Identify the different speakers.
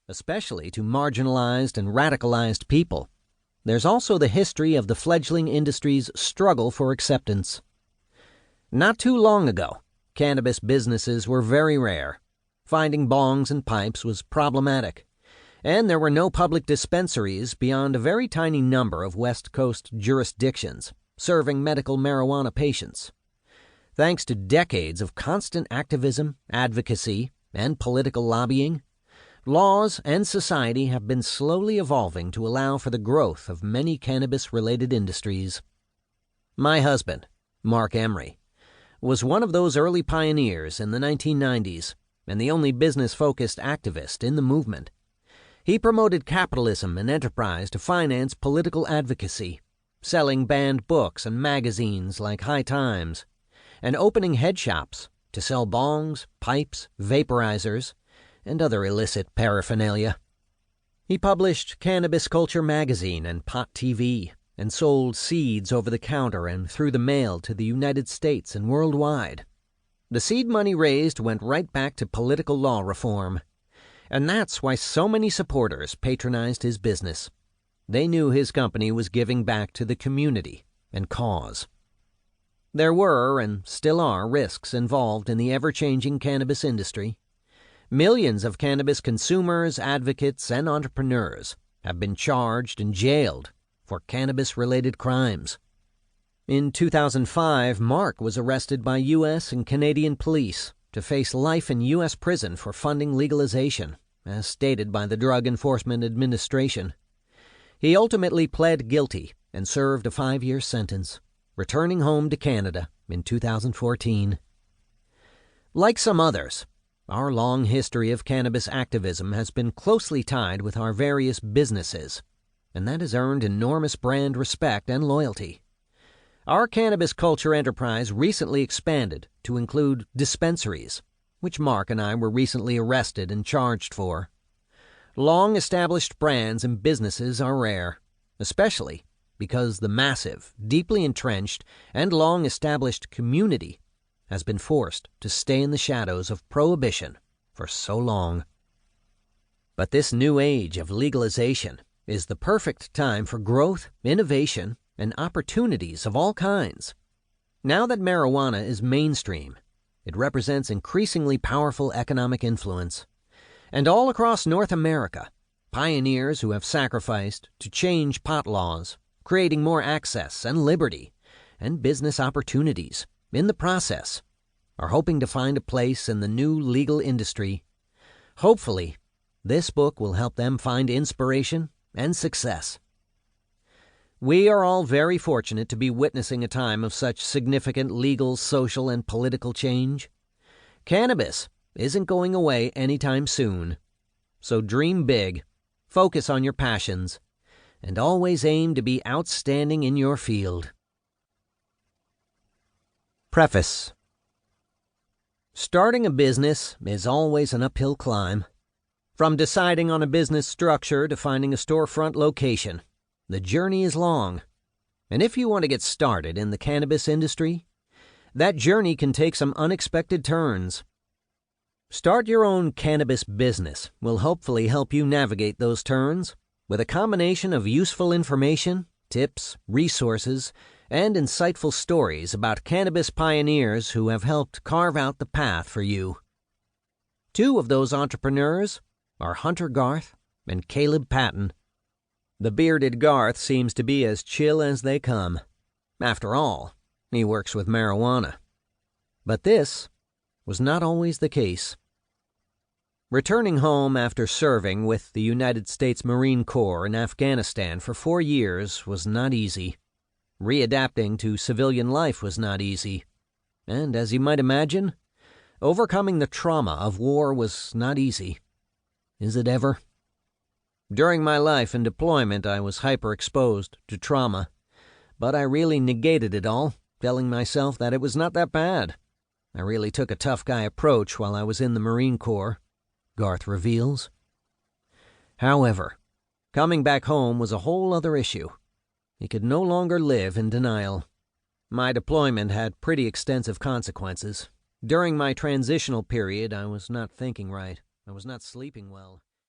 Speaker 1: especially to marginalized and radicalized people. There's also the history of the fledgling industry's struggle for acceptance. Not too long ago, cannabis businesses were very rare. Finding bongs and pipes was problematic, and there were no public dispensaries beyond a very tiny number of West Coast jurisdictions serving medical marijuana patients. Thanks to decades of constant activism, advocacy, and political lobbying, laws and society have been slowly evolving to allow for the growth of many cannabis-related industries. My husband, Mark Emery, was one of those early pioneers in the 1990s and the only business-focused activist in the movement. He promoted capitalism and enterprise to finance political advocacy, selling banned books and magazines like High Times, and opening head shops to sell bongs, pipes, vaporizers, and other illicit paraphernalia. He published Cannabis Culture magazine and Pot TV, and sold seeds over the counter and through the mail to the United States and worldwide. The seed money raised went right back to political law reform, and that's why so many supporters patronized his business. They knew his company was giving back to the community and cause. There were, and still are, risks involved in the ever-changing cannabis industry. Millions of cannabis consumers, advocates, and entrepreneurs have been charged and jailed for cannabis-related crimes. In 2005, Mark was arrested by U.S. and Canadian police to face life in U.S. prison for funding legalization, as stated by the Drug Enforcement Administration. He ultimately pled guilty and served a 5-year sentence, returning home to Canada in 2014. Like some others, our long history of cannabis activism has been closely tied with our various businesses, and that has earned enormous brand respect and loyalty. Our cannabis culture enterprise recently expanded to include dispensaries, which Mark and I were recently arrested and charged for. Long-established brands and businesses are rare, especially because the massive, deeply entrenched, and long-established community has been forced to stay in the shadows of prohibition for so long. But this new age of legalization is the perfect time for growth, innovation, and opportunities of all kinds. Now that marijuana is mainstream, it represents increasingly powerful economic influence. And all across North America, pioneers who have sacrificed to change pot laws, creating more access and liberty and business opportunities in the process, are hoping to find a place in the new legal industry. Hopefully, this book will help them find inspiration and success. We are all very fortunate to be witnessing a time of such significant legal, social, and political change. Cannabis isn't going away anytime soon. So dream big, focus on your passions, and always aim to be outstanding in your field. Preface. Starting a business is always an uphill climb. From deciding on a business structure to finding a storefront location, the journey is long. And if you want to get started in the cannabis industry, that journey can take some unexpected turns. Start your own cannabis business will hopefully help you navigate those turns with a combination of useful information, tips, resources, and insightful stories about cannabis pioneers who have helped carve out the path for you. Two of those entrepreneurs are Hunter Garth and Caleb Patton. The bearded Garth seems to be as chill as they come. After all, he works with marijuana. But this was not always the case. Returning home after serving with the United States Marine Corps in Afghanistan for 4 years was not easy. Readapting to civilian life was not easy. And as you might imagine, overcoming the trauma of war was not easy. Is it ever? During my life in deployment, I was hyper-exposed to trauma, but I really negated it all, telling myself that it was not that bad. I really took a tough guy approach while I was in the Marine Corps, Garth reveals. However, coming back home was a whole other issue. He could no longer live in denial. My deployment had pretty extensive consequences. During my transitional period, I was not thinking right. I was not sleeping well.